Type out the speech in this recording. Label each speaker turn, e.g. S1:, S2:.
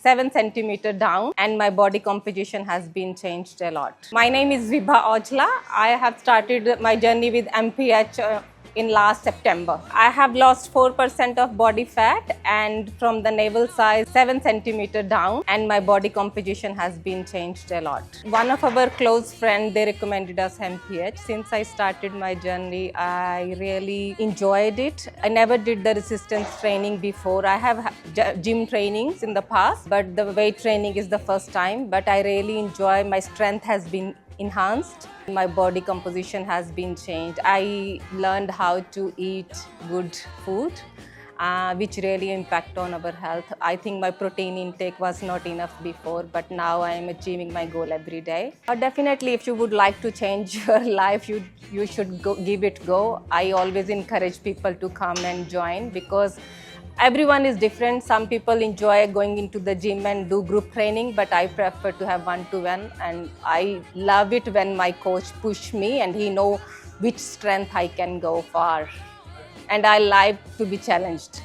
S1: 7 centimeters down, and my body composition has been changed a lot. My name is Vibha. I have started my journey with MPH in last September. I have lost 4% of body fat and from the navel size 7 centimeters down, and my body composition has been changed a lot. One of our close friends, they recommended us MPH. Since I started my journey, I really enjoyed it. I never did the resistance training before. I have gym trainings in the past, but the weight training is the first time. But I really enjoy. My strength has been enhanced. My body composition has been changed. I learned how to eat good food, which really impact on our health. I think my protein intake was not enough before, but now I am achieving my goal every day. Definitely, if you would like to change your life, you should give it a go. I always encourage people to come and join because everyone is different. Some people enjoy going into the gym and do group training, but I prefer to have one-to-one, and I love it when my coach push me and he know which strength I can go for. And I like to be challenged.